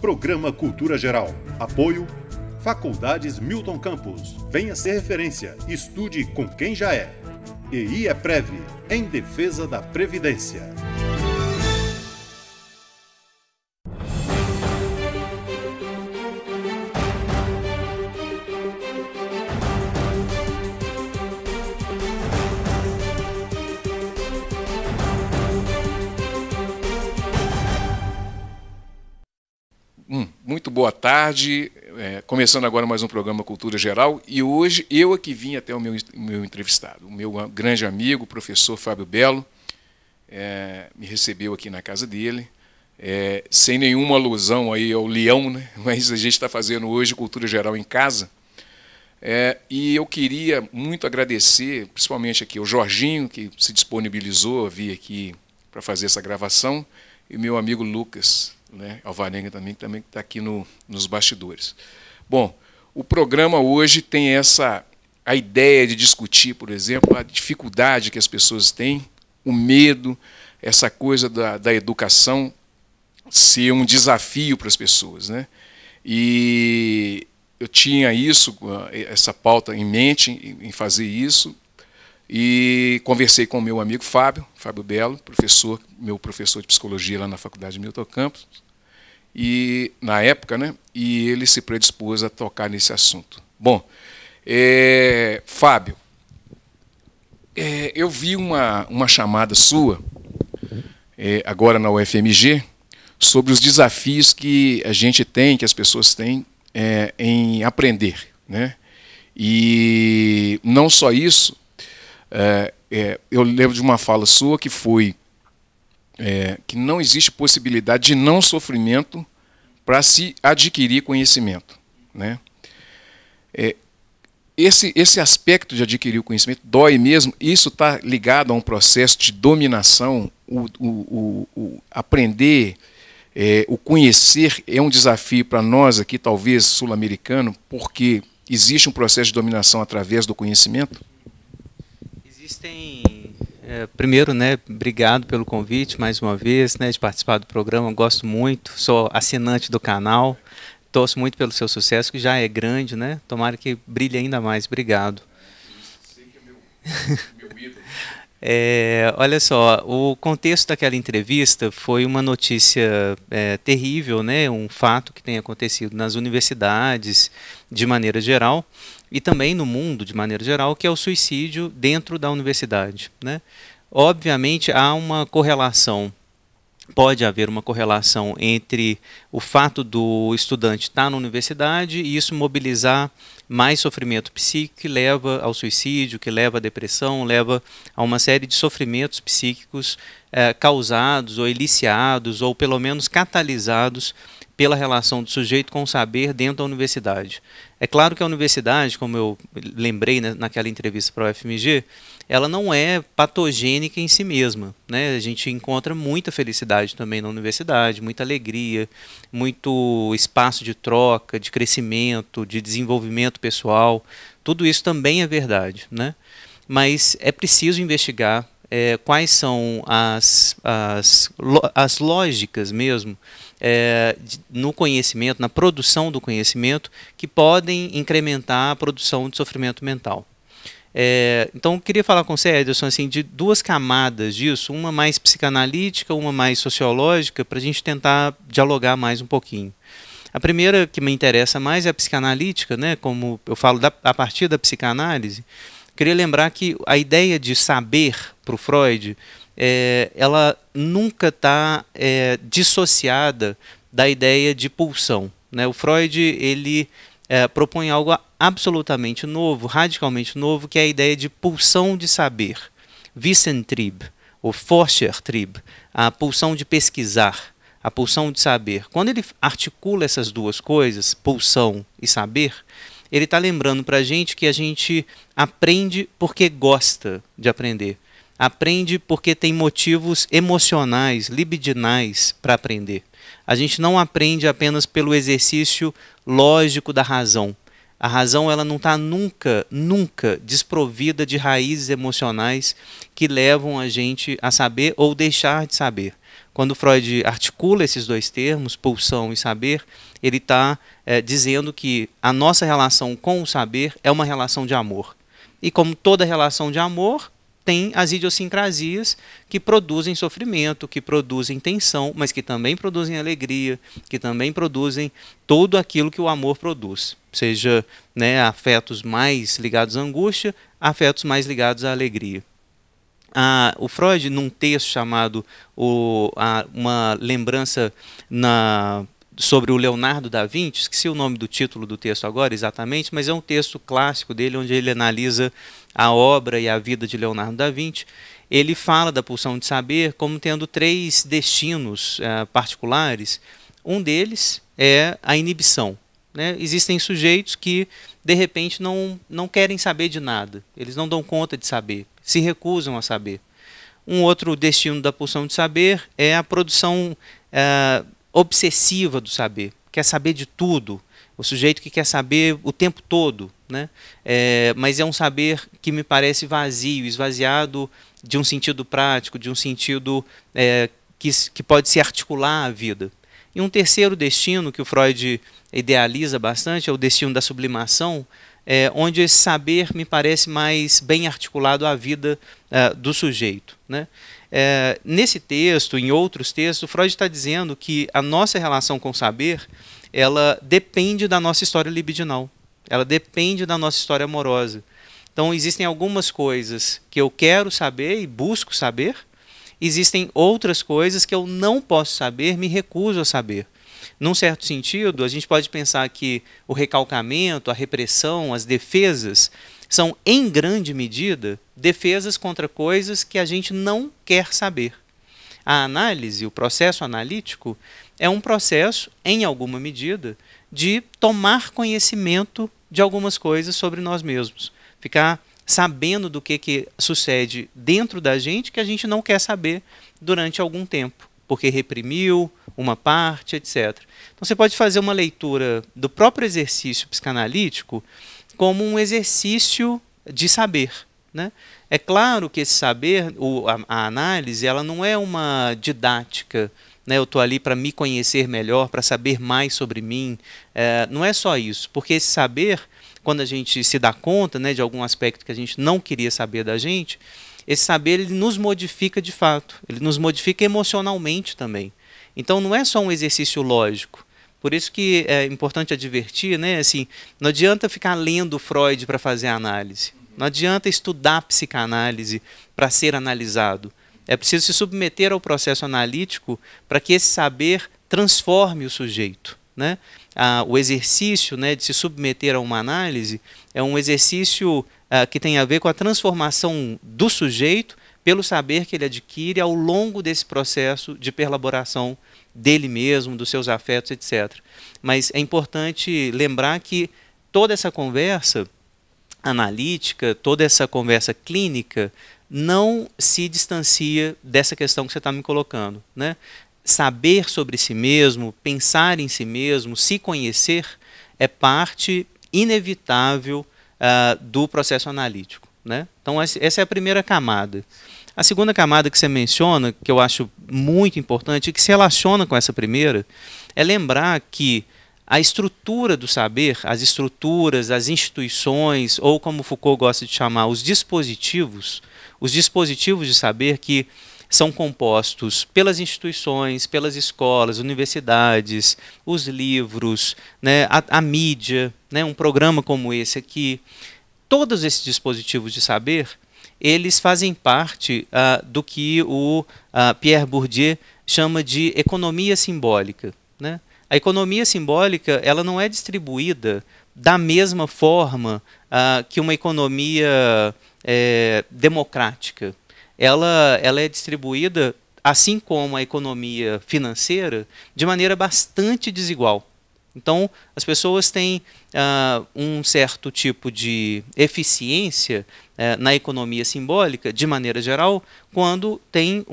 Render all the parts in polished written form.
Programa Cultura Geral. Apoio Faculdades Milton Campos. Venha ser referência. Estude com quem já é. E IEPREV, em defesa da Previdência. Muito boa tarde, começando agora mais um programa Cultura Geral, e hoje eu aqui vim até o meu entrevistado, o meu grande amigo, o professor Fábio Belo, me recebeu aqui na casa dele, sem nenhuma alusão aí ao leão, né? Mas a gente está fazendo hoje Cultura Geral em casa, e eu queria muito agradecer, principalmente aqui, o Jorginho, que se disponibilizou a vir aqui para fazer essa gravação, e o meu amigo Lucas, né, Alvarenga também, que está aqui nos bastidores. Bom, o programa hoje tem a ideia de discutir, por exemplo, a dificuldade que as pessoas têm, o medo, essa coisa da educação ser um desafio para as pessoas, né? E eu tinha essa pauta em mente, em fazer isso, e conversei com o meu amigo Fábio Belo, meu professor de psicologia lá na Faculdade Milton Campos, e na época, né? E ele se predispôs a tocar nesse assunto. Bom, Fábio, eu vi uma chamada sua agora na UFMG sobre os desafios que a gente tem, que as pessoas têm em aprender, né? E não só isso. Eu lembro de uma fala sua que foi que não existe possibilidade de não sofrimento para se adquirir conhecimento, né? Esse aspecto de adquirir o conhecimento dói mesmo. Isso está ligado a um processo de dominação. O aprender, o conhecer é um desafio para nós aqui, talvez sul-americano, porque existe um processo de dominação através do conhecimento. Primeiro, né, obrigado pelo convite mais uma vez, né, de participar do programa. Gosto muito, sou assinante do canal, torço muito pelo seu sucesso, que já é grande, né? Tomara que brilhe ainda mais. Obrigado. Sei que é meu ídolo. Olha só, o contexto daquela entrevista foi uma notícia terrível, né? Um fato que tem acontecido nas universidades de maneira geral e também no mundo de maneira geral, que é o suicídio dentro da universidade, né? Obviamente há uma correlação, pode haver uma correlação entre o fato do estudante estar na universidade e isso mobilizar mais sofrimento psíquico que leva ao suicídio, que leva à depressão, leva a uma série de sofrimentos psíquicos causados ou eliciados ou pelo menos catalisados pela relação do sujeito com o saber dentro da universidade. É claro que a universidade, como eu lembrei, né, naquela entrevista para a UFMG, ela não é patogênica em si mesma, né? A gente encontra muita felicidade também na universidade, muita alegria, muito espaço de troca, de crescimento, de desenvolvimento pessoal. Tudo isso também é verdade, né? Mas é preciso investigar quais são as lógicas mesmo no conhecimento, na produção do conhecimento, que podem incrementar a produção de sofrimento mental. Então, eu queria falar com você, Ederson, assim, de duas camadas disso, uma mais psicanalítica, uma mais sociológica, para a gente tentar dialogar mais um pouquinho. A primeira que me interessa mais é a psicanalítica, né? Como eu falo a partir da psicanálise. Queria lembrar que a ideia de saber para o Freud, ela nunca está dissociada da ideia de pulsão, né? O Freud ele propõe algo absolutamente novo, radicalmente novo, que é a ideia de pulsão de saber, Wissentrieb, ou Forschertrieb, a pulsão de pesquisar, a pulsão de saber. Quando ele articula essas duas coisas, pulsão e saber, ele está lembrando para a gente que a gente aprende porque gosta de aprender. Aprende porque tem motivos emocionais, libidinais para aprender. A gente não aprende apenas pelo exercício lógico da razão. A razão ela não está nunca desprovida de raízes emocionais que levam a gente a saber ou deixar de saber. Quando Freud articula esses dois termos, pulsão e saber, ele está dizendo que a nossa relação com o saber é uma relação de amor. E como toda relação de amor, tem as idiosincrasias que produzem sofrimento, que produzem tensão, mas que também produzem alegria, que também produzem tudo aquilo que o amor produz. Seja, né, afetos mais ligados à angústia, afetos mais ligados à alegria. O Freud, num texto chamado Uma Lembrança sobre o Leonardo da Vinci, esqueci o nome do título do texto agora exatamente, mas é um texto clássico dele, onde ele analisa a obra e a vida de Leonardo da Vinci. Ele fala da pulsão de saber como tendo 3 destinos particulares. Um deles é a inibição, né? Existem sujeitos que, de repente, não querem saber de nada, eles não dão conta de saber, se recusam a saber. Um outro destino da pulsão de saber é a produção obsessiva do saber, quer saber de tudo, o sujeito que quer saber o tempo todo, né? Mas é um saber que me parece vazio, esvaziado de um sentido prático, de um sentido que pode se articular à vida. E um terceiro destino que o Freud idealiza bastante é o destino da sublimação, onde esse saber me parece mais bem articulado à vida do sujeito, né? Nesse texto, em outros textos, Freud está dizendo que a nossa relação com o saber, ela depende da nossa história libidinal, ela depende da nossa história amorosa. Então, existem algumas coisas que eu quero saber e busco saber, existem outras coisas que eu não posso saber, me recuso a saber. Num certo sentido, a gente pode pensar que o recalcamento, a repressão, as defesas são, em grande medida, defesas contra coisas que a gente não quer saber. A análise, o processo analítico, é um processo, em alguma medida, de tomar conhecimento de algumas coisas sobre nós mesmos. Ficar sabendo do que sucede dentro da gente que a gente não quer saber durante algum tempo, porque reprimiu uma parte, etc. Então você pode fazer uma leitura do próprio exercício psicanalítico como um exercício de saber, né? É claro que esse saber, a análise, ela não é uma didática, né? Eu estou ali para me conhecer melhor, para saber mais sobre mim. Não é só isso, porque esse saber, quando a gente se dá conta, né, de algum aspecto que a gente não queria saber da gente, esse saber ele nos modifica de fato, ele nos modifica emocionalmente também. Então não é só um exercício lógico. Por isso que é importante advertir, né, assim, não adianta ficar lendo Freud para fazer análise, não adianta estudar psicanálise para ser analisado. É preciso se submeter ao processo analítico para que esse saber transforme o sujeito, né? O exercício, né, de se submeter a uma análise é um exercício que tem a ver com a transformação do sujeito pelo saber que ele adquire ao longo desse processo de perlaboração dele mesmo, dos seus afetos, etc. Mas é importante lembrar que toda essa conversa analítica, toda essa conversa clínica não se distancia dessa questão que você está me colocando, né? Saber sobre si mesmo, pensar em si mesmo, se conhecer é parte inevitável do processo analítico, né? Então essa é a primeira camada. A segunda camada que você menciona, que eu acho muito importante e que se relaciona com essa primeira, é lembrar que a estrutura do saber, as estruturas, as instituições, ou como Foucault gosta de chamar, os dispositivos de saber que são compostos pelas instituições, pelas escolas, universidades, os livros, né, a mídia, né, um programa como esse aqui. Todos esses dispositivos de saber, eles fazem parte do que o Pierre Bourdieu chama de economia simbólica, né? A economia simbólica ela não é distribuída da mesma forma que uma economia democrática. Ela é distribuída, assim como a economia financeira, de maneira bastante desigual. Então, as pessoas têm um certo tipo de eficiência na economia simbólica, de maneira geral, quando tem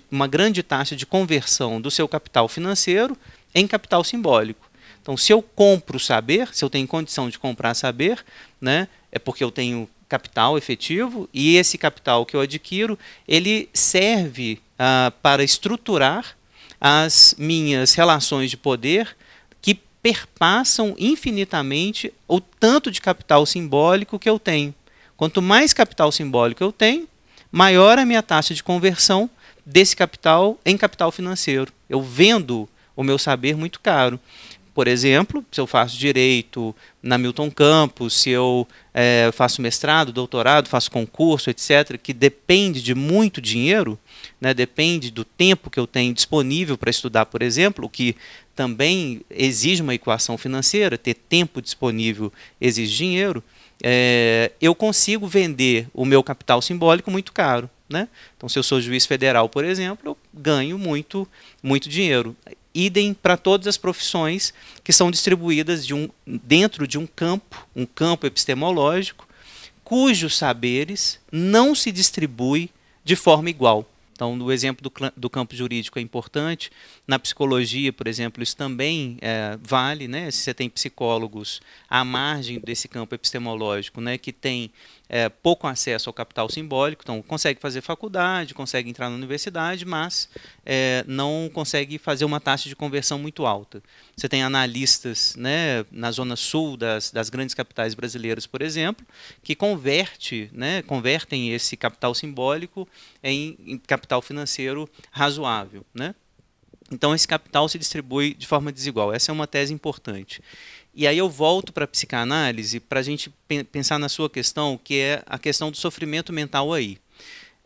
uma grande taxa de conversão do seu capital financeiro em capital simbólico. Então, se eu compro saber, se eu tenho condição de comprar saber, né, é porque eu tenho capital efetivo, e esse capital que eu adquiro, ele serve para estruturar as minhas relações de poder que perpassam infinitamente o tanto de capital simbólico que eu tenho. Quanto mais capital simbólico eu tenho, maior a minha taxa de conversão desse capital em capital financeiro. Eu vendo o meu saber muito caro. Por exemplo, se eu faço direito na Milton Campos, se eu faço mestrado, doutorado, faço concurso, etc., que depende de muito dinheiro, né, depende do tempo que eu tenho disponível para estudar, por exemplo, o que também exige uma equação financeira, ter tempo disponível exige dinheiro, eu consigo vender o meu capital simbólico muito caro. Né? Então, se eu sou juiz federal, por exemplo, eu ganho muito dinheiro. Idem para todas as profissões que são distribuídas dentro de um campo epistemológico, cujos saberes não se distribuem de forma igual. Então, no exemplo do campo jurídico é importante. Na psicologia, por exemplo, isso também vale, né? Se você tem psicólogos à margem desse campo epistemológico, né, que tem pouco acesso ao capital simbólico, então consegue fazer faculdade, consegue entrar na universidade, mas não consegue fazer uma taxa de conversão muito alta. Você tem analistas, né, na zona sul das grandes capitais brasileiras, por exemplo, que convertem esse capital simbólico em capital financeiro razoável, né? Então, esse capital se distribui de forma desigual. Essa é uma tese importante. E aí eu volto para a psicanálise para a gente pensar na sua questão, que é a questão do sofrimento mental aí.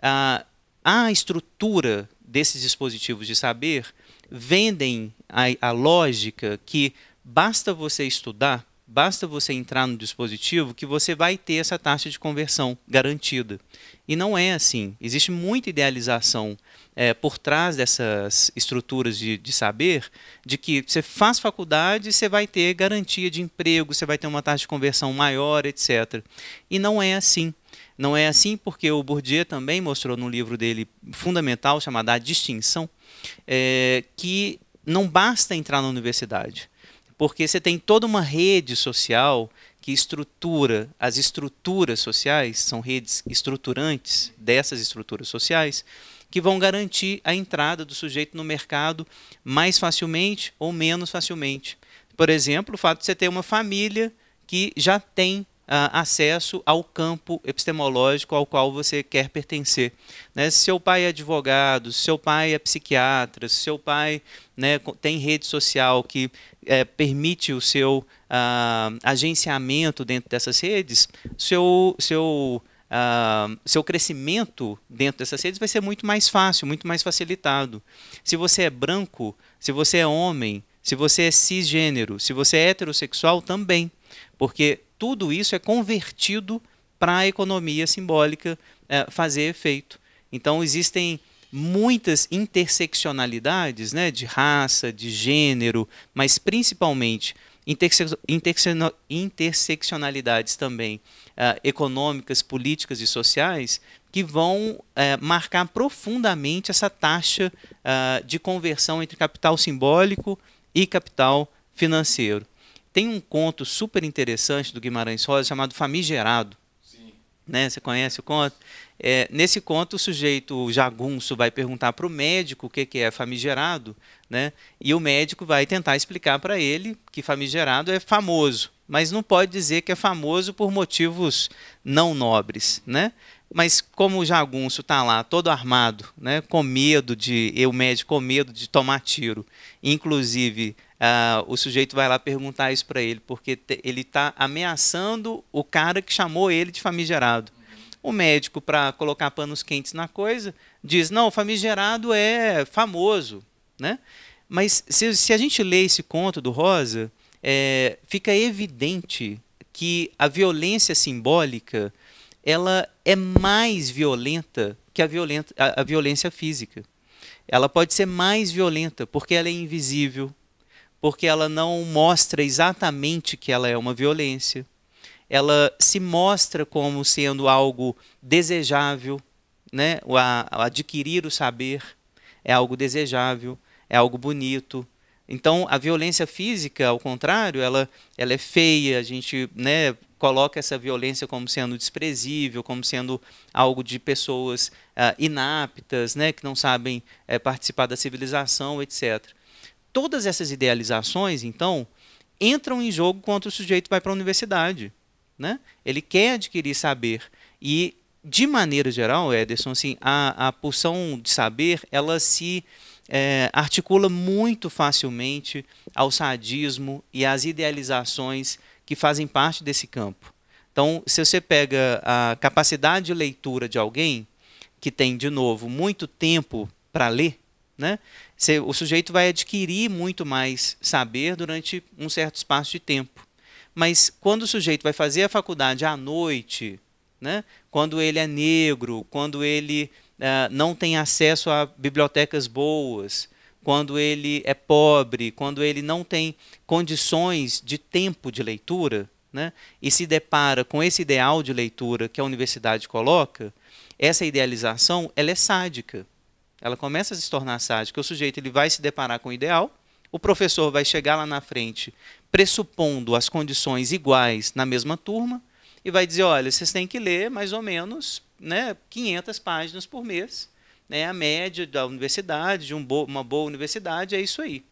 A estrutura desses dispositivos de saber vendem a lógica que basta você estudar, basta você entrar no dispositivo que você vai ter essa taxa de conversão garantida. E não é assim. Existe muita idealização por trás dessas estruturas de saber, de que você faz faculdade, você vai ter garantia de emprego, você vai ter uma taxa de conversão maior, etc. E não é assim. Não é assim porque o Bourdieu também mostrou num livro dele fundamental, chamado A Distinção, que não basta entrar na universidade, porque você tem toda uma rede social que estrutura as estruturas sociais, são redes estruturantes dessas estruturas sociais, que vão garantir a entrada do sujeito no mercado mais facilmente ou menos facilmente. Por exemplo, o fato de você ter uma família que já tem acesso ao campo epistemológico ao qual você quer pertencer. Né? Se seu pai é advogado, se seu pai é psiquiatra, se seu pai, né, tem rede social que permite o seu agenciamento dentro dessas redes, seu crescimento dentro dessas redes vai ser muito mais fácil, muito mais facilitado. Se você é branco, se você é homem, se você é cisgênero, se você é heterossexual, também. Porque tudo isso é convertido para a economia simbólica fazer efeito. Então, existem muitas interseccionalidades, né, de raça, de gênero, mas principalmente interseccionalidades também econômicas, políticas e sociais, que vão marcar profundamente essa taxa de conversão entre capital simbólico e capital financeiro. Tem um conto super interessante do Guimarães Rosa chamado Famigerado. Sim. Né? Você conhece o conto? Nesse conto, o sujeito jagunço vai perguntar para o médico o que é famigerado, né? E o médico vai tentar explicar para ele que famigerado é famoso, mas não pode dizer que é famoso por motivos não nobres, né? Mas como o jagunço está lá todo armado, né, com medo o médico com medo de tomar tiro, inclusive o sujeito vai lá perguntar isso para ele, porque ele está ameaçando o cara que chamou ele de famigerado. O médico, para colocar panos quentes na coisa, diz, não, famigerado é famoso. Né? Mas se a gente lê esse conto do Rosa, fica evidente que a violência simbólica ela é mais violenta que a violência física. Ela pode ser mais violenta porque ela é invisível, porque ela não mostra exatamente que ela é uma violência. Ela se mostra como sendo algo desejável, né? Adquirir o saber é algo desejável, é algo bonito. Então, a violência física, ao contrário, ela é feia, a gente, né, coloca essa violência como sendo desprezível, como sendo algo de pessoas inaptas, né, que não sabem participar da civilização, etc. Todas essas idealizações, então, entram em jogo quando o sujeito vai para a universidade, né? Ele quer adquirir saber e, de maneira geral, Ederson, assim, a pulsão de saber, ela se articula muito facilmente ao sadismo e às idealizações que fazem parte desse campo. Então, se você pega a capacidade de leitura de alguém que tem, de novo, muito tempo para ler, né, o sujeito vai adquirir muito mais saber durante um certo espaço de tempo. Mas quando o sujeito vai fazer a faculdade à noite, né, quando ele é negro, quando ele não tem acesso a bibliotecas boas, quando ele é pobre, quando ele não tem condições de tempo de leitura, né, e se depara com esse ideal de leitura que a universidade coloca, essa idealização ela é sádica. Ela começa a se tornar sádica. O sujeito ele vai se deparar com o ideal, o professor vai chegar lá na frente pressupondo as condições iguais na mesma turma e vai dizer, olha, vocês têm que ler mais ou menos, né, 500 páginas por mês, né, a média da universidade, de uma boa universidade, é isso aí.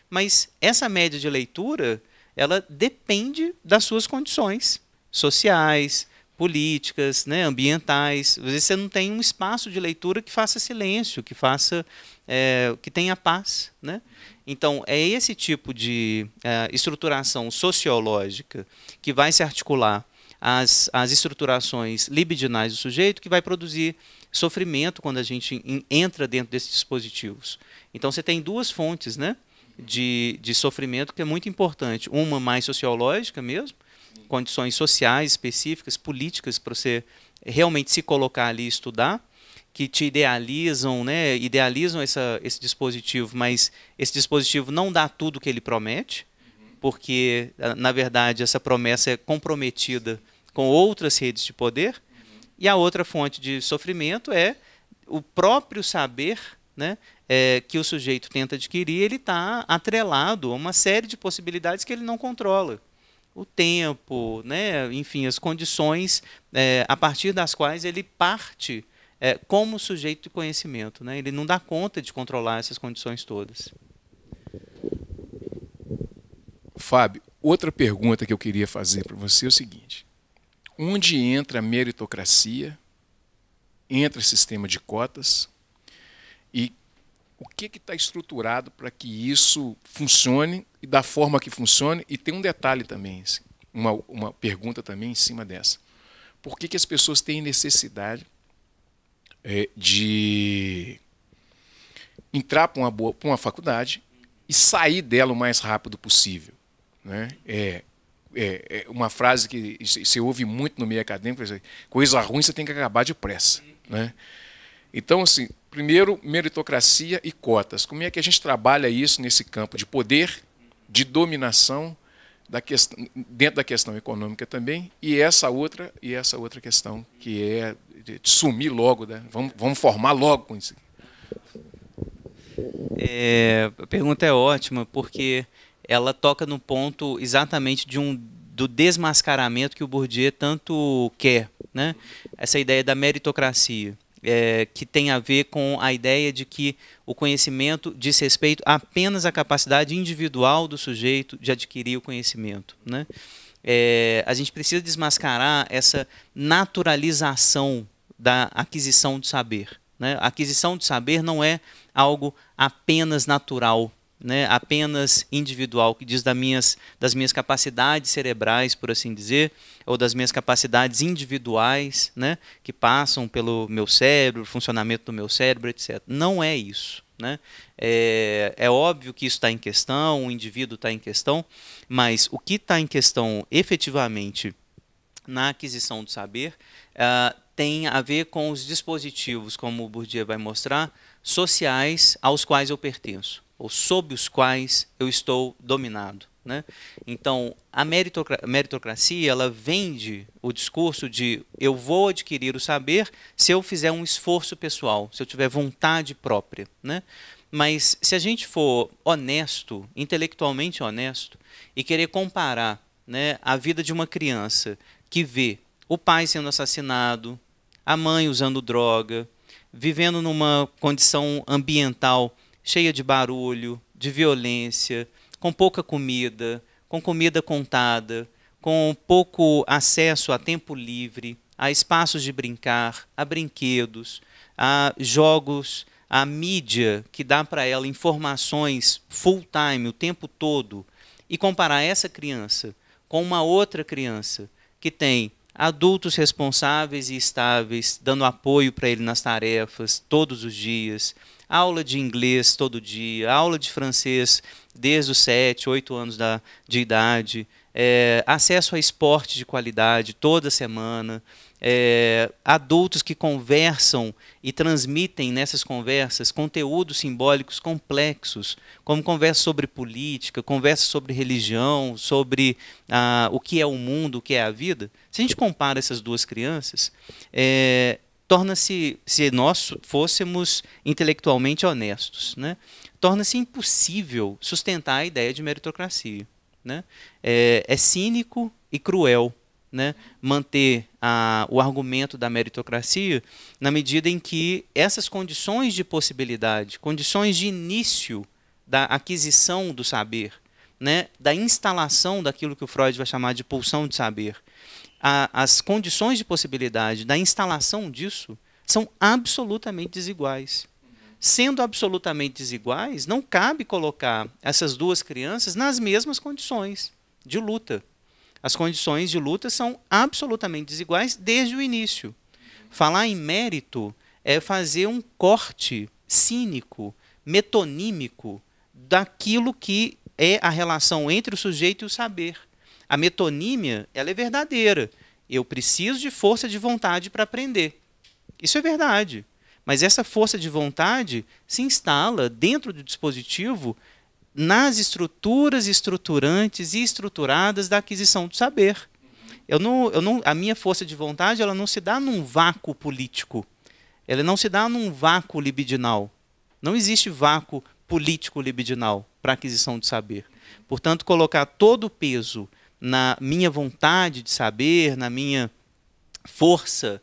Mas essa média de leitura, ela depende das suas condições sociais, políticas, né, ambientais. Às vezes você não tem um espaço de leitura que faça silêncio, que faça, que tenha paz, né? Então, é esse tipo de estruturação sociológica que vai se articular às estruturações libidinais do sujeito que vai produzir sofrimento quando a gente entra dentro desses dispositivos. Então, você tem duas fontes, né, de sofrimento que é muito importante. Uma mais sociológica mesmo, condições sociais específicas, políticas, para você realmente se colocar ali e estudar, que te idealizam, né, idealizam esse dispositivo, mas esse dispositivo não dá tudo o que ele promete, porque, na verdade, essa promessa é comprometida com outras redes de poder. E a outra fonte de sofrimento é o próprio saber, né, que o sujeito tenta adquirir, ele está atrelado a uma série de possibilidades que ele não controla. O tempo, né, enfim, as condições a partir das quais ele parte como sujeito de conhecimento, né? Ele não dá conta de controlar essas condições todas. Fábio, outra pergunta que eu queria fazer para você é o seguinte: onde entra a meritocracia, entra o sistema de cotas, e o que está estruturado para que isso funcione e da forma que funcione? E tem um detalhe também, assim, uma pergunta também em cima dessa. Por que as pessoas têm necessidade de entrar para uma faculdade e sair dela o mais rápido possível, né? Uma frase que você ouve muito no meio acadêmico: coisa ruim você tem que acabar depressa, né? Então, assim, primeiro, meritocracia e cotas. Como é que a gente trabalha isso nesse campo de poder, de dominação, dentro da questão econômica também, e essa outra questão, que é de sumir logo, né? Vamos formar logo com isso. A pergunta é ótima, porque ela toca no ponto exatamente do desmascaramento que o Bourdieu tanto quer, né? Essa ideia da meritocracia, que tem a ver com a ideia de que o conhecimento diz respeito apenas à capacidade individual do sujeito de adquirir o conhecimento, né? A gente precisa desmascarar essa naturalização da aquisição de saber, né? A aquisição de saber não é algo apenas natural, né, apenas individual, que diz das minhas capacidades cerebrais, por assim dizer, ou das minhas capacidades individuais, né, que passam pelo meu cérebro, funcionamento do meu cérebro, etc. Não é isso, né? É óbvio que isso está em questão, o indivíduo está em questão, mas o que está em questão efetivamente na aquisição do saber tem a ver com os dispositivos, como o Bourdieu vai mostrar, sociais aos quais eu pertenço, ou sob os quais eu estou dominado, né? Então, a meritocracia, ela vende o discurso de eu vou adquirir o saber se eu fizer um esforço pessoal, se eu tiver vontade própria, né? Mas se a gente for honesto, intelectualmente honesto, e querer comparar, né, a vida de uma criança que vê o pai sendo assassinado, a mãe usando droga, vivendo numa condição ambiental cheia de barulho, de violência, com pouca comida, com comida contada, com pouco acesso a tempo livre, a espaços de brincar, a brinquedos, a jogos, a mídia que dá para ela informações full time, o tempo todo, e comparar essa criança com uma outra criança que tem adultos responsáveis e estáveis, dando apoio para ele nas tarefas todos os dias, aula de inglês todo dia, aula de francês desde os 7, 8 anos de idade, acesso a esporte de qualidade toda semana, adultos que conversam e transmitem nessas conversas conteúdos simbólicos complexos, como conversa sobre política, conversa sobre religião, sobre o que é o mundo, o que é a vida. Se a gente compara essas duas crianças, torna-se, se nós fôssemos intelectualmente honestos, né, torna-se impossível sustentar a ideia de meritocracia. Né? É cínico e cruel, né, manter o argumento da meritocracia na medida em que essas condições de possibilidade, condições de início da aquisição do saber, né, da instalação daquilo que o Freud vai chamar de pulsão de saber, as condições de possibilidade da instalação disso são absolutamente desiguais. Sendo absolutamente desiguais, não cabe colocar essas duas crianças nas mesmas condições de luta. As condições de luta são absolutamente desiguais desde o início. Falar em mérito é fazer um corte cínico, metonímico, daquilo que é a relação entre o sujeito e o saber. A metonímia, ela é verdadeira. Eu preciso de força de vontade para aprender. Isso é verdade. Mas essa força de vontade se instala dentro do dispositivo nas estruturas estruturantes e estruturadas da aquisição do saber. A minha força de vontade ela não se dá num vácuo político. Ela não se dá num vácuo libidinal. Não existe vácuo político libidinal para aquisição de saber. Portanto, colocar todo o peso na minha vontade de saber, na minha força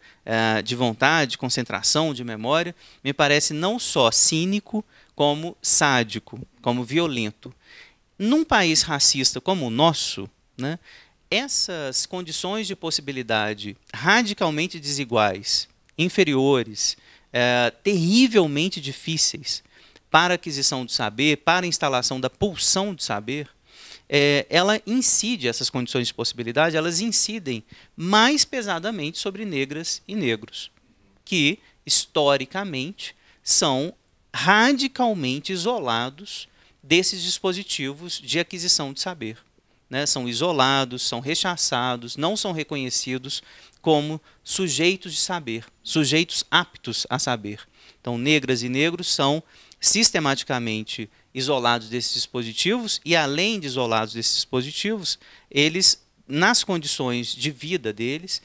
de vontade, de concentração, de memória, me parece não só cínico, como sádico, como violento. Num país racista como o nosso, né, essas condições de possibilidade radicalmente desiguais, inferiores, terrivelmente difíceis para a aquisição do saber, para a instalação da pulsão de saber, ela incide, essas condições de possibilidade, elas incidem mais pesadamente sobre negras e negros, que, historicamente, são radicalmente isolados desses dispositivos de aquisição de saber. Né? São isolados, são rechaçados, não são reconhecidos como sujeitos de saber, sujeitos aptos a saber. Então, negras e negros são sistematicamente isolados desses dispositivos e, além de isolados desses dispositivos, eles, nas condições de vida deles,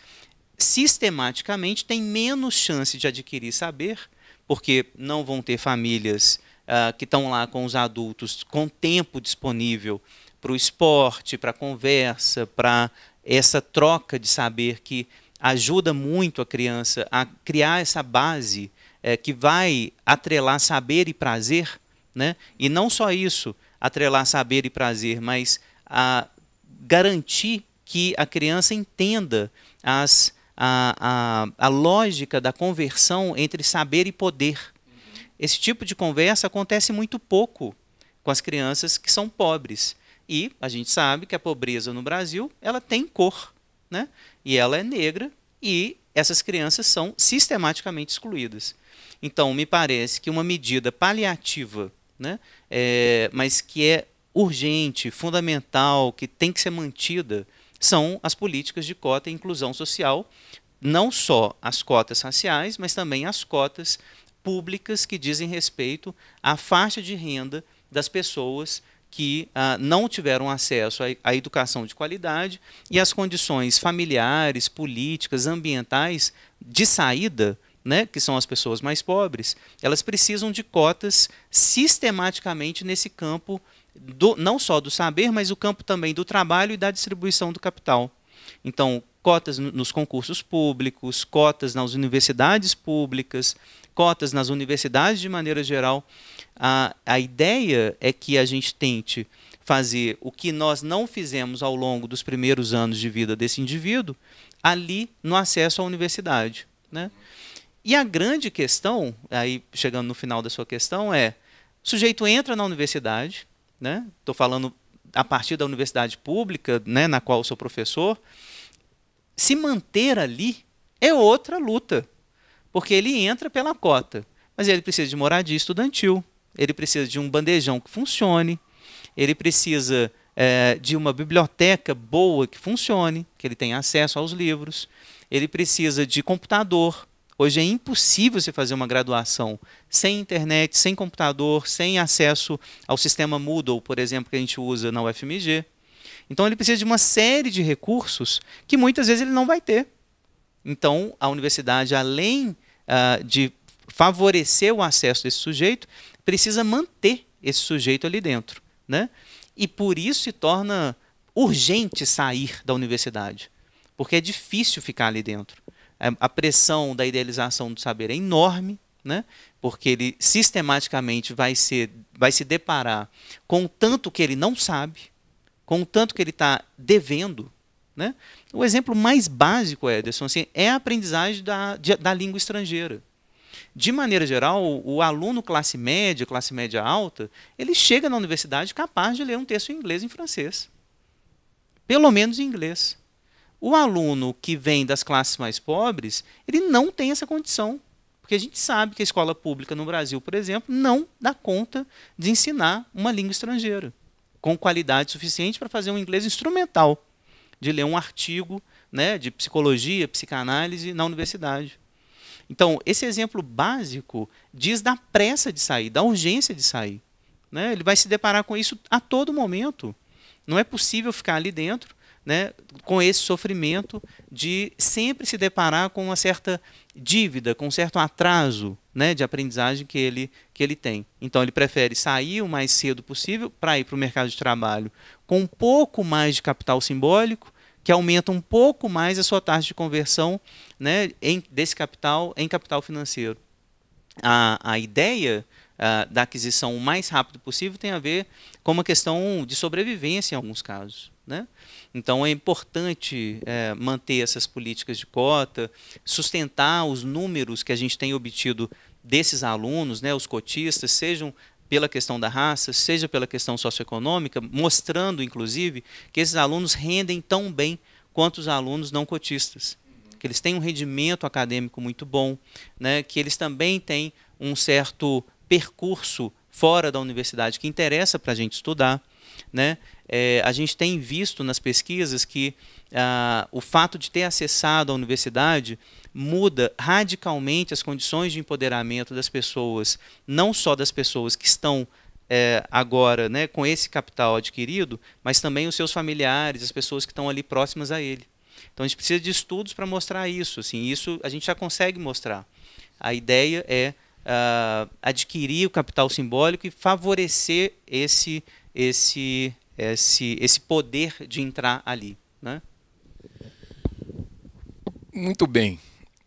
sistematicamente têm menos chance de adquirir saber, porque não vão ter famílias que estão lá com os adultos com tempo disponível para o esporte, para a conversa, para essa troca de saber que ajuda muito a criança a criar essa base que vai atrelar saber e prazer, né? E não só isso, atrelar saber e prazer, mas a garantir que a criança entenda a lógica da conversão entre saber e poder. Esse tipo de conversa acontece muito pouco com as crianças que são pobres. E a gente sabe que a pobreza no Brasil ela tem cor, né? E ela é negra, e essas crianças são sistematicamente excluídas. Então, me parece que uma medida paliativa, né, mas que é urgente, fundamental, que tem que ser mantida, são as políticas de cota e inclusão social, não só as cotas raciais, mas também as cotas públicas que dizem respeito à faixa de renda das pessoas que não tiveram acesso à educação de qualidade e às condições familiares, políticas, ambientais de saída né, que são as pessoas mais pobres, elas precisam de cotas sistematicamente nesse campo, não só do saber, mas o campo também do trabalho e da distribuição do capital. Então, cotas nos concursos públicos, cotas nas universidades públicas, cotas nas universidades de maneira geral. A ideia é que a gente tente fazer o que nós não fizemos ao longo dos primeiros anos de vida desse indivíduo ali no acesso à universidade, né? E a grande questão, aí chegando no final da sua questão, o sujeito entra na universidade, né? Estou falando a partir da universidade pública, né, na qual eu sou professor. Se manter ali é outra luta, porque ele entra pela cota, mas ele precisa de moradia estudantil, ele precisa de um bandejão que funcione, ele precisa de uma biblioteca boa que funcione, que ele tenha acesso aos livros, ele precisa de computador. Hoje é impossível você fazer uma graduação sem internet, sem computador, sem acesso ao sistema Moodle, por exemplo, que a gente usa na UFMG. Então ele precisa de uma série de recursos que muitas vezes ele não vai ter. Então a universidade, além de favorecer o acesso desse sujeito, precisa manter esse sujeito ali dentro, né? E por isso se torna urgente sair da universidade, porque é difícil ficar ali dentro. A pressão da idealização do saber é enorme, né? Porque ele sistematicamente vai se deparar com o tanto que ele não sabe, com o tanto que ele está devendo, né? O exemplo mais básico, Ederson, assim, é a aprendizagem da língua estrangeira. De maneira geral, o aluno classe média alta, ele chega na universidade capaz de ler um texto em inglês e em francês. Pelo menos em inglês. O aluno que vem das classes mais pobres, ele não tem essa condição. Porque a gente sabe que a escola pública no Brasil, por exemplo, não dá conta de ensinar uma língua estrangeira com qualidade suficiente para fazer um inglês instrumental, de ler um artigo, né, de psicologia, psicanálise na universidade. Então, esse exemplo básico diz da pressa de sair, da urgência de sair, né? Ele vai se deparar com isso a todo momento. Não é possível ficar ali dentro, né, com esse sofrimento de sempre se deparar com uma certa dívida, com um certo atraso, né, de aprendizagem que ele tem. Então, ele prefere sair o mais cedo possível para ir para o mercado de trabalho com um pouco mais de capital simbólico, que aumenta um pouco mais a sua taxa de conversão, né, desse capital em capital financeiro. A ideia da aquisição o mais rápido possível tem a ver com uma questão de sobrevivência em alguns casos, né? Então é importante manter essas políticas de cota, sustentar os números que a gente tem obtido desses alunos, né, os cotistas, sejam pela questão da raça, seja pela questão socioeconômica, mostrando, inclusive, que esses alunos rendem tão bem quanto os alunos não cotistas, que eles têm um rendimento acadêmico muito bom, né, que eles também têm um certo percurso fora da universidade que interessa para a gente estudar, né? A gente tem visto nas pesquisas que o fato de ter acessado a universidade muda radicalmente as condições de empoderamento das pessoas, não só das pessoas que estão agora, né, com esse capital adquirido, mas também os seus familiares, as pessoas que estão ali próximas a ele. Então a gente precisa de estudos para mostrar isso. Assim, isso a gente já consegue mostrar. A ideia é adquirir o capital simbólico e favorecer esse poder de entrar ali, né? Muito bem.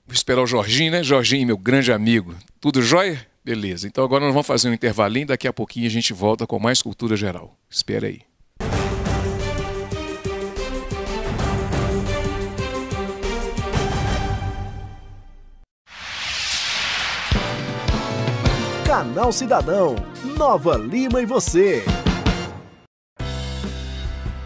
Vou esperar o Jorginho, né? Jorginho, meu grande amigo. Tudo jóia? Beleza. Então agora nós vamos fazer um intervalinho, daqui a pouquinho a gente volta com mais Cultura Geral. Espera aí. Canal Cidadão, Nova Lima e você.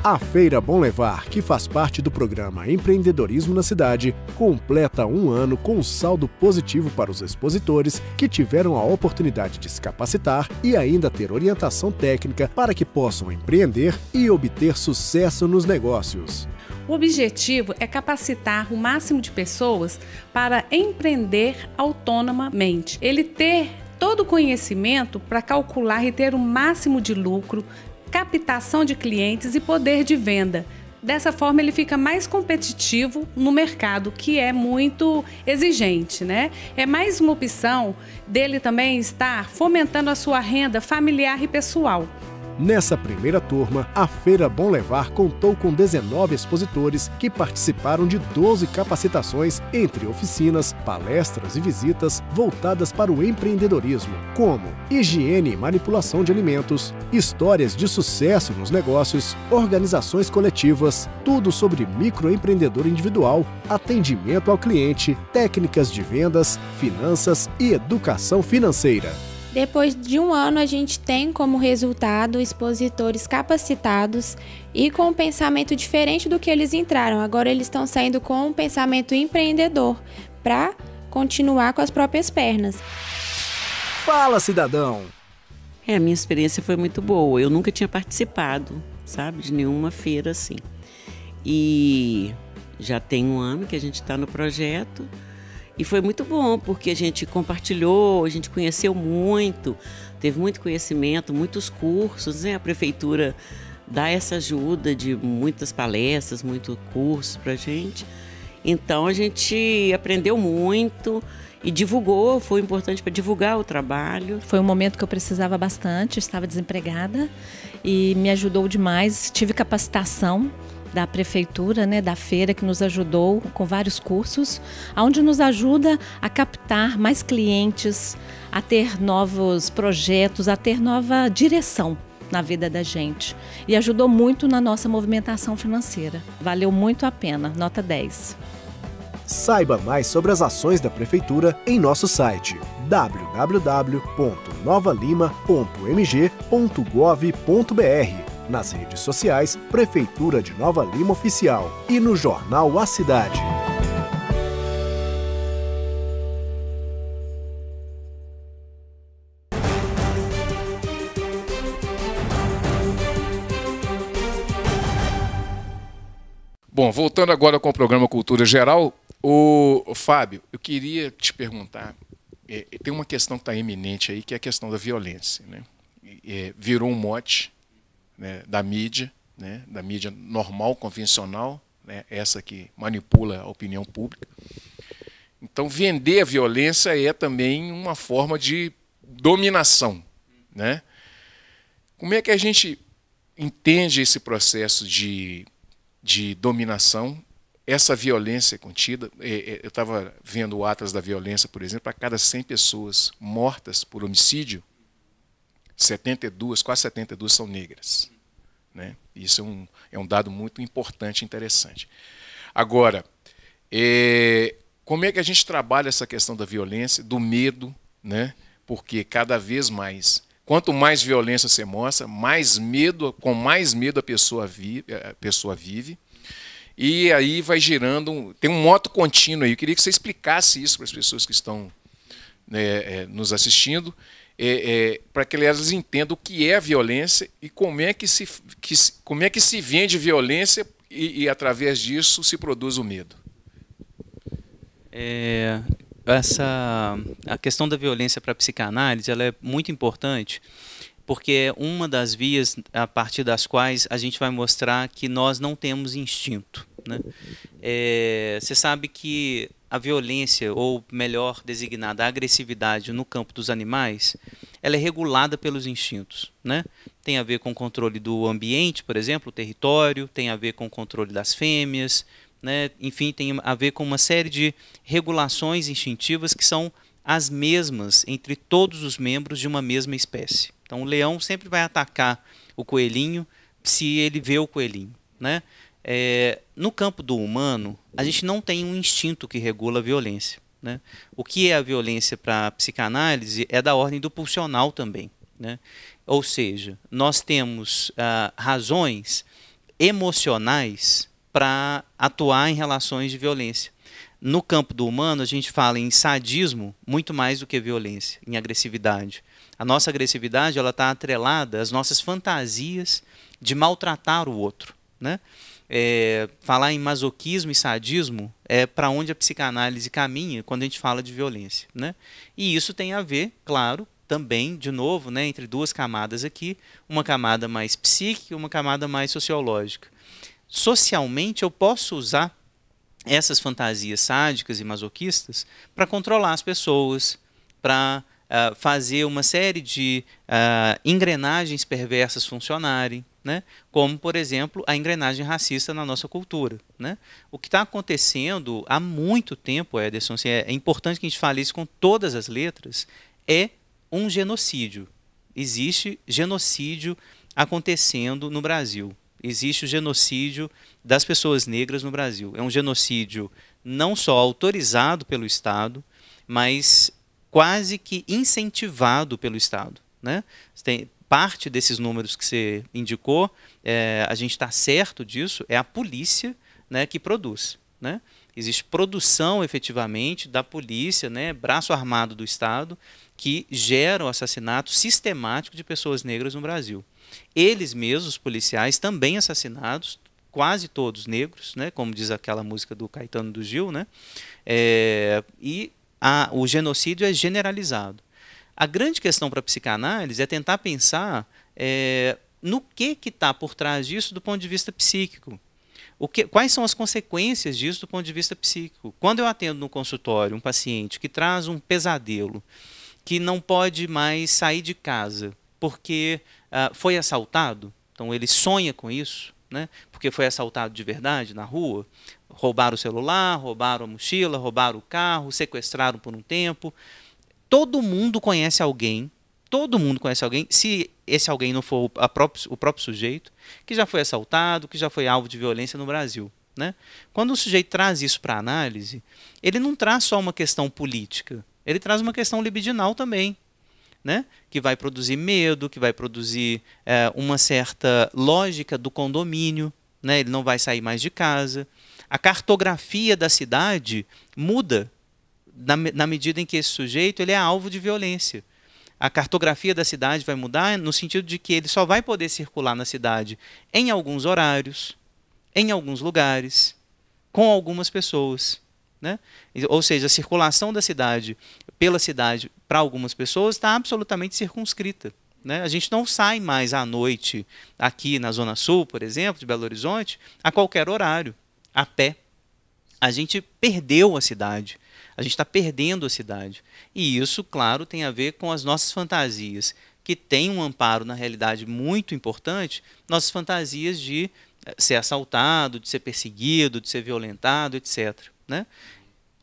A Feira Bom Levar, que faz parte do programa Empreendedorismo na Cidade, completa 1 ano com um saldo positivo para os expositores que tiveram a oportunidade de se capacitar e ainda ter orientação técnica para que possam empreender e obter sucesso nos negócios. O objetivo é capacitar o máximo de pessoas para empreender autonomamente. Ele ter todo o conhecimento para calcular e ter o máximo de lucro, captação de clientes e poder de venda, Dessa forma, ele fica mais competitivo no mercado, que é muito exigente, né? É mais uma opção dele também estar fomentando a sua renda familiar e pessoal. Nessa primeira turma, a Feira Bom Levar contou com 19 expositores que participaram de 12 capacitações, entre oficinas, palestras e visitas voltadas para o empreendedorismo, como higiene e manipulação de alimentos, histórias de sucesso nos negócios, organizações coletivas, tudo sobre microempreendedor individual, atendimento ao cliente, técnicas de vendas, finanças e educação financeira. Depois de um ano, a gente tem como resultado expositores capacitados e com um pensamento diferente do que eles entraram. Agora eles estão saindo com um pensamento empreendedor para continuar com as próprias pernas. Fala, cidadão! A minha experiência foi muito boa. Eu nunca tinha participado, sabe, de nenhuma feira assim. E já tem um ano que a gente está no projeto. E foi muito bom, porque a gente compartilhou, a gente conheceu muito, teve muito conhecimento, muitos cursos, né? A prefeitura dá essa ajuda de muitas palestras, muitos cursos para a gente. Então a gente aprendeu muito e divulgou, foi importante para divulgar o trabalho. Foi um momento que eu precisava bastante, estava desempregada e me ajudou demais, tive capacitação da prefeitura, né, da feira, que nos ajudou com vários cursos, onde nos ajuda a captar mais clientes, a ter novos projetos, a ter nova direção na vida da gente. E ajudou muito na nossa movimentação financeira. Valeu muito a pena, nota 10. Saiba mais sobre as ações da prefeitura em nosso site www.novalima.mg.gov.br, nas redes sociais Prefeitura de Nova Lima Oficial e no jornal A Cidade. Bom, voltando agora com o programa Cultura Geral, o Fábio, eu queria te perguntar, tem uma questão que está eminente aí, que é a questão da violência, né? Virou um mote, né, da mídia normal, convencional, né, essa que manipula a opinião pública. Então, vender a violência é também uma forma de dominação, né? Como é que a gente entende esse processo de dominação, essa violência contida? Eu estava vendo o Atlas da Violência, por exemplo, a cada 100 pessoas mortas por homicídio, 72, quase 72 são negras, né? Isso é um dado muito importante e interessante. Agora, como é que a gente trabalha essa questão da violência, do medo, né? Porque cada vez mais, quanto mais violência você mostra, mais medo, com mais medo a pessoa vive, e aí vai girando, tem um moto contínuo aí. Eu queria que você explicasse isso para as pessoas que estão, né, nos assistindo, para que elas entendam o que é a violência e como é que se vende violência e através disso se produz o medo. A questão da violência para a psicanálise, ela é muito importante, porque é uma das vias a partir das quais a gente vai mostrar que nós não temos instinto, né? Você sabe que a violência, ou melhor designada, a agressividade no campo dos animais, ela é regulada pelos instintos, né? Tem a ver com o controle do ambiente, por exemplo, o território, tem a ver com o controle das fêmeas, né? Enfim, tem a ver com uma série de regulações instintivas que são as mesmas entre todos os membros de uma mesma espécie. Então o leão sempre vai atacar o coelhinho se ele vê o coelhinho, né? No campo do humano, a gente não tem um instinto que regula a violência, né? O que é a violência para a psicanálise é da ordem do pulsional também, né? Ou seja, nós temos razões emocionais para atuar em relações de violência. No campo do humano, a gente fala em sadismo muito mais do que violência, em agressividade. A nossa agressividade está atrelada às nossas fantasias de maltratar o outro, né? Falar em masoquismo e sadismo é para onde a psicanálise caminha quando a gente fala de violência, né? E isso tem a ver, claro, também, de novo, né, entre duas camadas aqui, uma camada mais psíquica e uma camada mais sociológica. socialmente eu posso usar essas fantasias sádicas e masoquistas para controlar as pessoas, para fazer uma série de engrenagens perversas funcionarem, né? Como, por exemplo, a engrenagem racista na nossa cultura, né? O que está acontecendo há muito tempo, Ederson, assim, é importante que a gente fale isso com todas as letras, é um genocídio. Existe genocídio acontecendo no Brasil. Existe o genocídio das pessoas negras no Brasil. É um genocídio não só autorizado pelo Estado, mas quase que incentivado pelo Estado, né? Tem parte desses números que você indicou, a gente está certo disso, é a polícia, né, que produz, né? Existe produção efetivamente da polícia, né, braço armado do Estado, que gera o assassinato sistemático de pessoas negras no Brasil. Eles mesmos, os policiais, também assassinados, quase todos negros, né, como diz aquela música do Caetano do Gil, né, o genocídio é generalizado. A grande questão para a psicanálise é tentar pensar no que está por trás disso do ponto de vista psíquico. Quais são as consequências disso do ponto de vista psíquico? Quando eu atendo no consultório um paciente que traz um pesadelo, que não pode mais sair de casa porque foi assaltado, então ele sonha com isso, né? Porque foi assaltado de verdade na rua, roubaram o celular, roubaram a mochila, roubaram o carro, sequestraram por um tempo. Todo mundo conhece alguém, se esse alguém não for o próprio sujeito, que já foi assaltado, que já foi alvo de violência no Brasil, né? Quando o sujeito traz isso para análise, ele não traz só uma questão política, ele traz uma questão libidinal também, né? Que vai produzir medo, que vai produzir uma certa lógica do condomínio, né? Ele não vai sair mais de casa. A cartografia da cidade muda na medida em que esse sujeito ele é alvo de violência. A cartografia da cidade vai mudar no sentido de que ele só vai poder circular na cidade em alguns horários, em alguns lugares, com algumas pessoas, né? Ou seja, a circulação da cidade pela cidade para algumas pessoas está absolutamente circunscrita, né? A gente não sai mais à noite aqui na Zona Sul, por exemplo, de Belo Horizonte, a qualquer horário, a pé. A gente perdeu a cidade. A gente está perdendo a cidade. E isso, claro, tem a ver com as nossas fantasias, que têm um amparo na realidade muito importante, nossas fantasias de ser assaltado, de ser perseguido, de ser violentado, etc., né?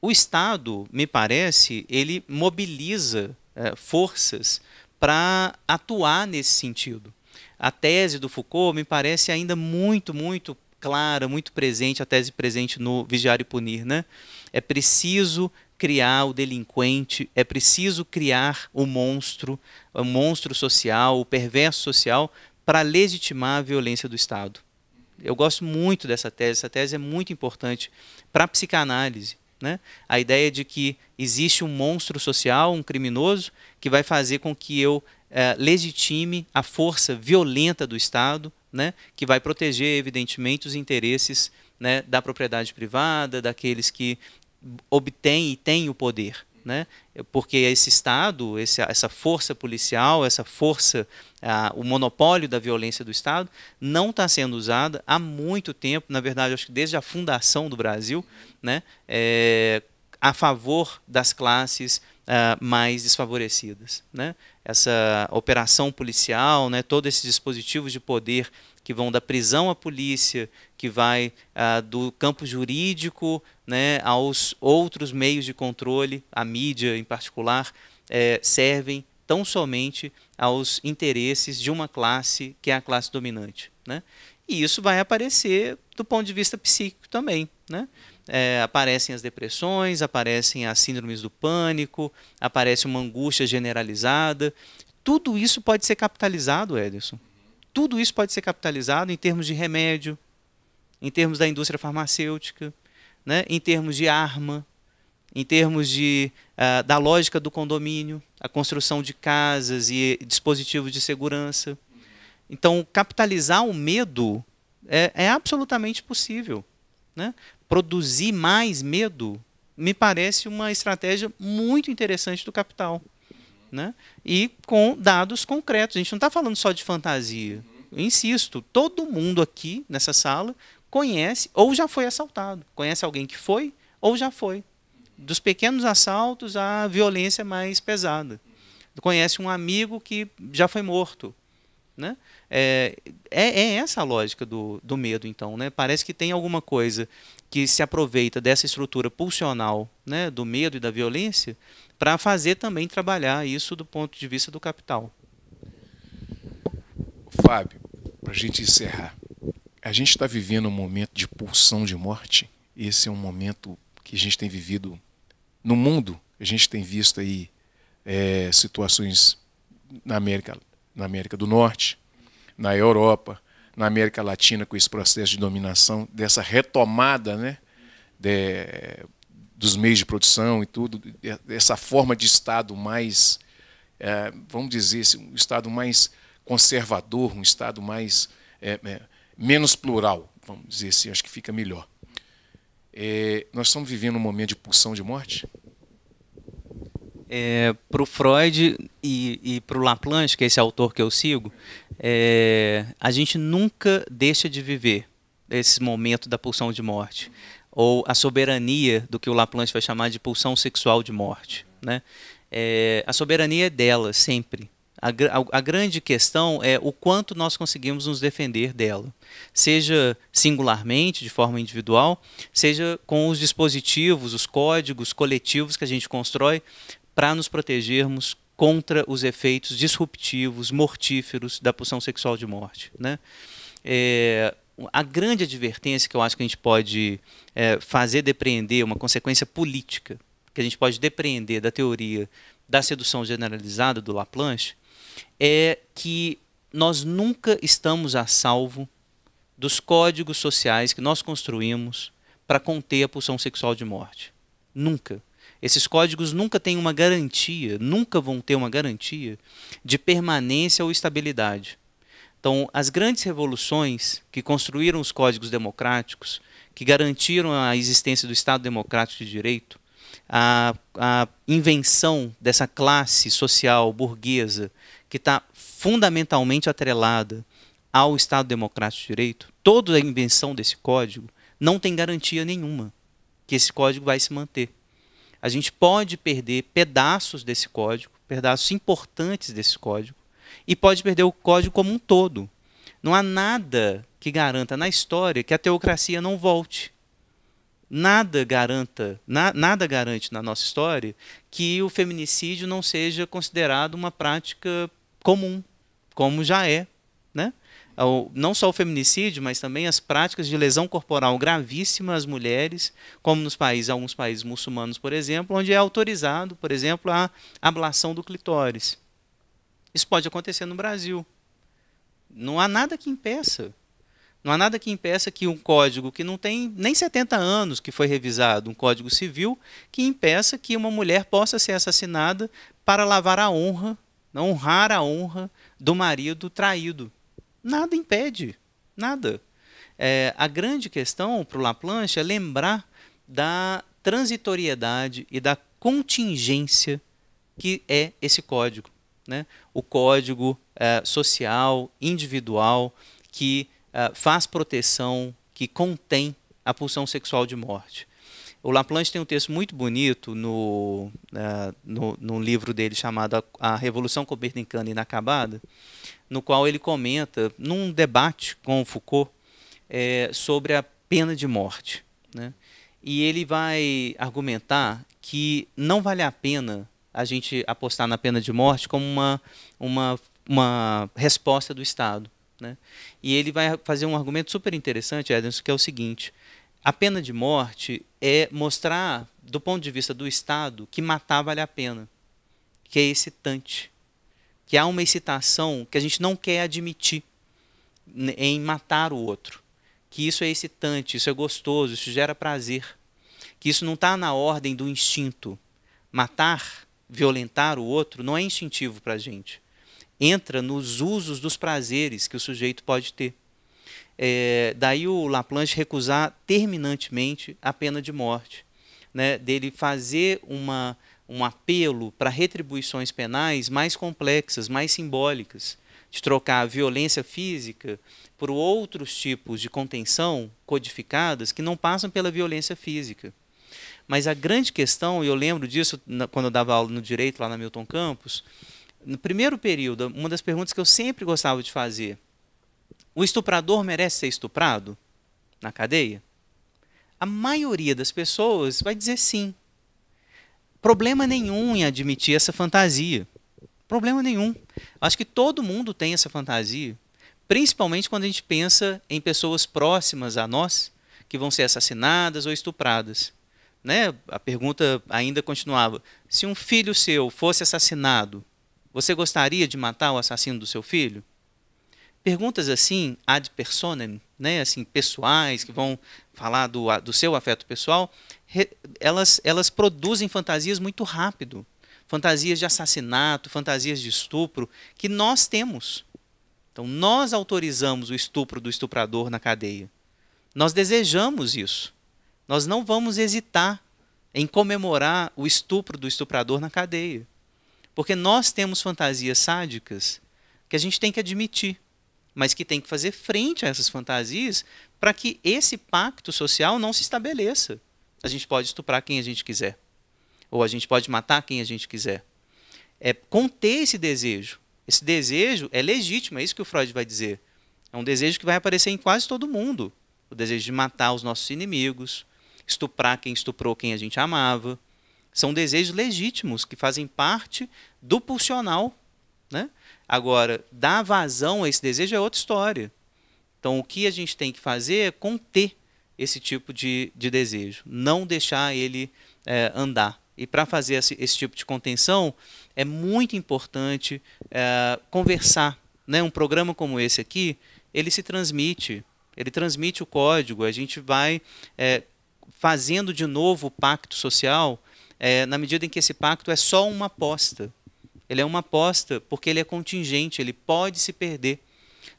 O Estado, me parece, ele mobiliza forças para atuar nesse sentido. A tese do Foucault me parece ainda muito, muito clara, muito presente, a tese presente no Vigiar e Punir, né? É preciso criar o delinquente, é preciso criar o monstro social, o perverso social, para legitimar a violência do Estado. Eu gosto muito dessa tese, essa tese é muito importante para a psicanálise, né? A ideia de que existe um monstro social, um criminoso, que vai fazer com que eu legitime a força violenta do Estado, né? Que vai proteger, evidentemente, os interesses, né, da propriedade privada, daqueles que obtêm e têm o poder, né? Porque esse Estado, essa força policial, essa força, o monopólio da violência do Estado, não está sendo usada há muito tempo, na verdade, acho que desde a fundação do Brasil, né, a favor das classes mais desfavorecidas, né? Essa operação policial, né, todos esses dispositivos de poder que vão da prisão à polícia, que vai do campo jurídico, né, aos outros meios de controle, a mídia em particular, servem tão somente aos interesses de uma classe que é a classe dominante, né? E isso vai aparecer do ponto de vista psíquico também, né? Aparecem as depressões, aparecem as síndromes do pânico, aparece uma angústia generalizada. Tudo isso pode ser capitalizado, Ederson. Tudo isso pode ser capitalizado em termos de remédio, em termos da indústria farmacêutica, né? Em termos de arma, em termos da lógica do condomínio, a construção de casas e dispositivos de segurança. Então, capitalizar o medo é absolutamente possível, né? Produzir mais medo me parece uma estratégia muito interessante do capital, né? E com dados concretos. A gente não está falando só de fantasia. Eu insisto, todo mundo aqui nessa sala conhece ou já foi assaltado. Conhece alguém que foi ou já foi. Dos pequenos assaltos à violência mais pesada. Conhece um amigo que já foi morto. Né? É essa a lógica do medo, então. Né? Parece que tem alguma coisa que se aproveita dessa estrutura pulsional, né, do medo e da violência para fazer também trabalhar isso do ponto de vista do capital. Fábio, para a gente encerrar, a gente está vivendo um momento de pulsão de morte. Esse é um momento que a gente tem vivido no mundo. A gente tem visto aí situações na América do Norte, na Europa, na América Latina, com esse processo de dominação, dessa retomada, né, dos meios de produção e tudo, dessa forma de Estado mais, vamos dizer, um Estado mais conservador, um Estado mais menos plural, vamos dizer assim, acho que fica melhor. Nós estamos vivendo um momento de pulsão de morte? Para o Freud e para o Laplanche, que é esse autor que eu sigo, a gente nunca deixa de viver esse momento da pulsão de morte, ou a soberania do que o Laplanche vai chamar de pulsão sexual de morte. Né? A soberania é dela, sempre. A grande questão é o quanto nós conseguimos nos defender dela, seja singularmente, de forma individual, seja com os dispositivos, os códigos coletivos que a gente constrói para nos protegermos contra os efeitos disruptivos, mortíferos da pulsão sexual de morte. Né? A grande advertência que eu acho que a gente pode fazer depreender, uma consequência política, que a gente pode depreender da teoria da sedução generalizada do Laplanche, é que nós nunca estamos a salvo dos códigos sociais que nós construímos para conter a pulsão sexual de morte. Nunca. Esses códigos nunca têm uma garantia, nunca vão ter uma garantia de permanência ou estabilidade. Então, as grandes revoluções que construíram os códigos democráticos, que garantiram a existência do Estado Democrático de Direito, a invenção dessa classe social burguesa que está fundamentalmente atrelada ao Estado Democrático de Direito, toda a invenção desse código não tem garantia nenhuma que esse código vai se manter. A gente pode perder pedaços desse código, pedaços importantes desse código, e pode perder o código como um todo. Não há nada que garanta na história que a teocracia não volte. Nada garante na nossa história que o feminicídio não seja considerado uma prática comum, como já é. Né? Não só o feminicídio, mas também as práticas de lesão corporal gravíssima às mulheres, como alguns países muçulmanos, por exemplo, onde é autorizado, por exemplo, a ablação do clitóris. Isso pode acontecer no Brasil. Não há nada que impeça. Não há nada que impeça que um código que não tem nem 70 anos que foi revisado, um código civil, que impeça que uma mulher possa ser assassinada para lavar a honra, honrar a honra do marido traído. Nada impede, nada. A grande questão para o Laplanche é lembrar da transitoriedade e da contingência que é esse código. Né? O código social, individual, que faz proteção, que contém a pulsão sexual de morte. O Laplanche tem um texto muito bonito no livro dele chamado A Revolução Copernicana Inacabada, no qual ele comenta, num debate com Foucault, sobre a pena de morte. Né? E ele vai argumentar que não vale a pena a gente apostar na pena de morte como uma resposta do Estado. Né? E ele vai fazer um argumento super interessante, Edson, que é o seguinte: a pena de morte é mostrar, do ponto de vista do Estado, que matar vale a pena, que é excitante, que há uma excitação que a gente não quer admitir em matar o outro, que isso é excitante, isso é gostoso, isso gera prazer, que isso não está na ordem do instinto. Matar, violentar o outro não é instintivo para a gente. Entra nos usos dos prazeres que o sujeito pode ter. Daí o Laplanche recusar terminantemente a pena de morte, né? Dele fazer um apelo para retribuições penais mais complexas, mais simbólicas, de trocar a violência física por outros tipos de contenção codificadas que não passam pela violência física. Mas a grande questão, e eu lembro disso quando eu dava aula no Direito lá na Milton Campos, no primeiro período, uma das perguntas que eu sempre gostava de fazer: o estuprador merece ser estuprado na cadeia? A maioria das pessoas vai dizer sim. Problema nenhum em admitir essa fantasia. Problema nenhum. Acho que todo mundo tem essa fantasia, principalmente quando a gente pensa em pessoas próximas a nós que vão ser assassinadas ou estupradas. Né? A pergunta ainda continuava: se um filho seu fosse assassinado, você gostaria de matar o assassino do seu filho? Perguntas assim, ad personam, né? Assim, pessoais, que vão falar do seu afeto pessoal, elas produzem fantasias muito rápido. Fantasias de assassinato, fantasias de estupro, que nós temos. Então, nós autorizamos o estupro do estuprador na cadeia. Nós desejamos isso. Nós não vamos hesitar em comemorar o estupro do estuprador na cadeia. Porque nós temos fantasias sádicas que a gente tem que admitir, mas que tem que fazer frente a essas fantasias para que esse pacto social não se estabeleça. A gente pode estuprar quem a gente quiser, ou a gente pode matar quem a gente quiser. É conter esse desejo. Esse desejo é legítimo, é isso que o Freud vai dizer. É um desejo que vai aparecer em quase todo mundo. O desejo de matar os nossos inimigos, estuprar quem estuprou quem a gente amava. São desejos legítimos que fazem parte do pulsional, né? Agora, dar vazão a esse desejo é outra história. Então, o que a gente tem que fazer é conter esse tipo de desejo, não deixar ele andar. E para fazer esse tipo de contenção, é muito importante conversar. Né? Um programa como esse aqui, ele transmite o código, a gente vai fazendo de novo o pacto social, na medida em que esse pacto é só uma aposta. Ele é uma aposta porque ele é contingente, ele pode se perder.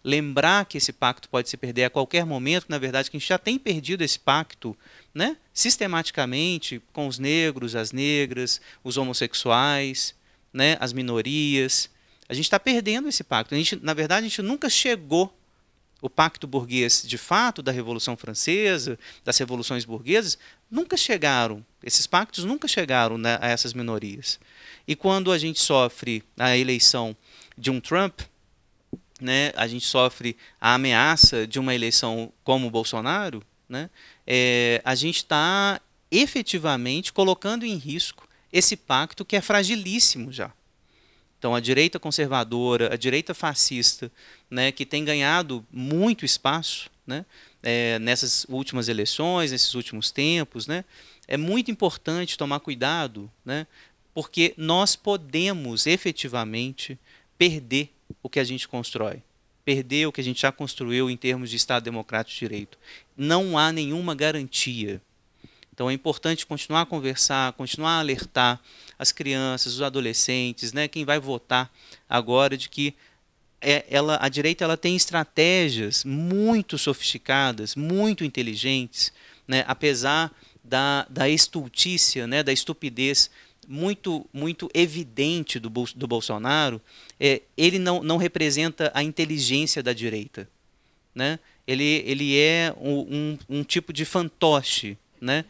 Lembrar que esse pacto pode se perder a qualquer momento, na verdade, que a gente já tem perdido esse pacto, né, sistematicamente, com os negros, as negras, os homossexuais, né, as minorias. A gente está perdendo esse pacto. Na verdade, a gente nunca chegou. O pacto burguês, de fato, da Revolução Francesa, das revoluções burguesas, nunca chegaram. Esses pactos nunca chegaram, né, a essas minorias. E quando a gente sofre a eleição de um Trump, né, a gente sofre a ameaça de uma eleição como o Bolsonaro, né, a gente está efetivamente colocando em risco esse pacto que é fragilíssimo já. Então, a direita conservadora, a direita fascista, né, que tem ganhado muito espaço, né, nessas últimas eleições, nesses últimos tempos, né, é muito importante tomar cuidado, né, porque nós podemos efetivamente perder o que a gente constrói, perder o que a gente já construiu em termos de Estado Democrático de Direito. Não há nenhuma garantia. Então é importante continuar a conversar, continuar a alertar as crianças, os adolescentes, né, quem vai votar agora, de que a direita ela tem estratégias muito sofisticadas, muito inteligentes, né, apesar da estultícia, né, da estupidez muito evidente do Bolsonaro, ele não representa a inteligência da direita. Né? Ele é um tipo de fantoche, né,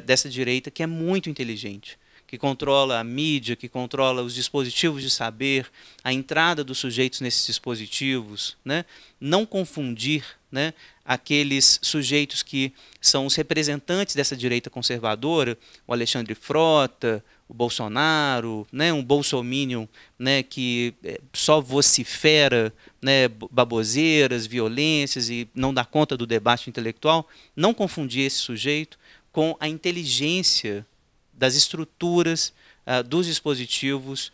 dessa direita que é muito inteligente, que controla a mídia, que controla os dispositivos de saber, a entrada dos sujeitos nesses dispositivos, né? Não confundir, né, aqueles sujeitos que são os representantes dessa direita conservadora, o Alexandre Frota, o Bolsonaro, né, um bolsominion, né, que só vocifera, né, baboseiras, violências e não dá conta do debate intelectual. Não confundir esse sujeito com a inteligência das estruturas, dos dispositivos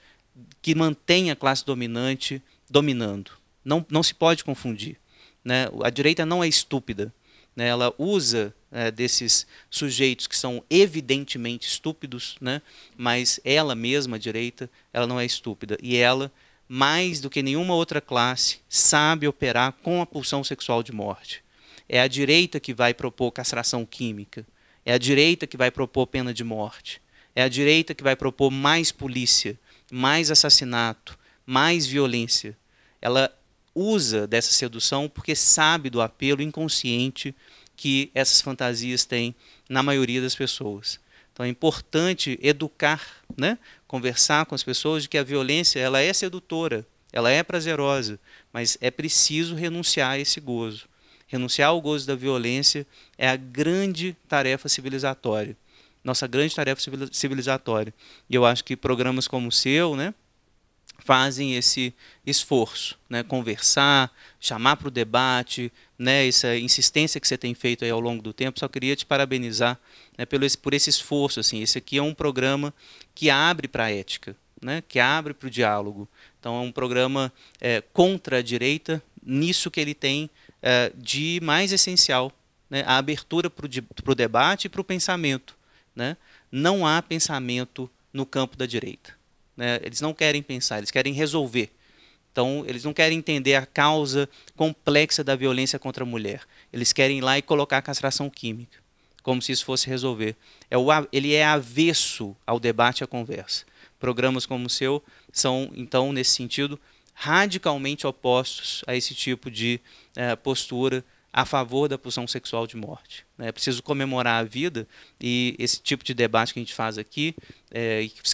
que mantém a classe dominante dominando. Não se pode confundir. Né? A direita não é estúpida. Né? Ela usa desses sujeitos que são evidentemente estúpidos, né? Mas ela mesma, a direita, ela não é estúpida. E ela, mais do que nenhuma outra classe, sabe operar com a pulsão sexual de morte. É a direita que vai propor castração química. É a direita que vai propor pena de morte. É a direita que vai propor mais polícia, mais assassinato, mais violência. Ela usa dessa sedução porque sabe do apelo inconsciente que essas fantasias têm na maioria das pessoas. Então é importante educar, né? Conversar com as pessoas de que a violência ela é sedutora, ela é prazerosa, mas é preciso renunciar a esse gozo. Renunciar ao gozo da violência é a grande tarefa civilizatória, nossa grande tarefa civilizatória. E eu acho que programas como o seu, né, fazem esse esforço, né, conversar, chamar para o debate, né, essa insistência que você tem feito aí ao longo do tempo. Só queria te parabenizar, né, por esse esforço. Assim. Esse aqui é um programa que abre para a ética, né, que abre para o diálogo. Então é um programa contra a direita, nisso que ele tem de mais essencial, né, a abertura para o debate e para o pensamento. Né? Não há pensamento no campo da direita. Né? Eles não querem pensar, eles querem resolver. Então, eles não querem entender a causa complexa da violência contra a mulher. Eles querem ir lá e colocar a castração química, como se isso fosse resolver. Ele é avesso ao debate e à conversa. Programas como o seu são, então, nesse sentido, radicalmente opostos a esse tipo de postura a favor da pulsão sexual de morte. É preciso comemorar a vida, e esse tipo de debate que a gente faz aqui,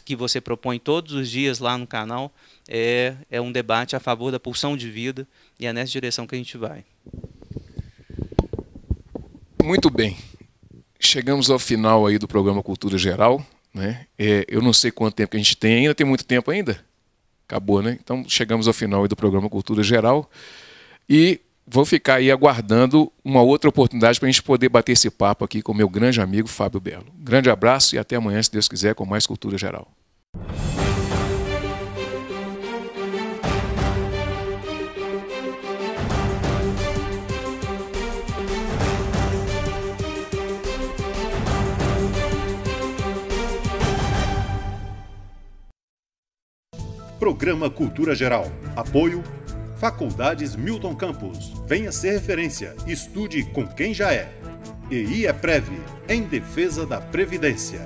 que você propõe todos os dias lá no canal, é um debate a favor da pulsão de vida, e é nessa direção que a gente vai. Muito bem. Chegamos ao final aí do programa Cultura Geral. Né? Eu não sei quanto tempo que a gente tem ainda, tem muito tempo ainda? Acabou, né? Então chegamos ao final aí do programa Cultura Geral, e vou ficar aí aguardando uma outra oportunidade para a gente poder bater esse papo aqui com o meu grande amigo Fábio Belo. Grande abraço e até amanhã, se Deus quiser, com mais Cultura Geral. Programa Cultura Geral. Apoio Faculdades Milton Campos. Venha ser referência. Estude com quem já é. EI é Prev, em defesa da Previdência.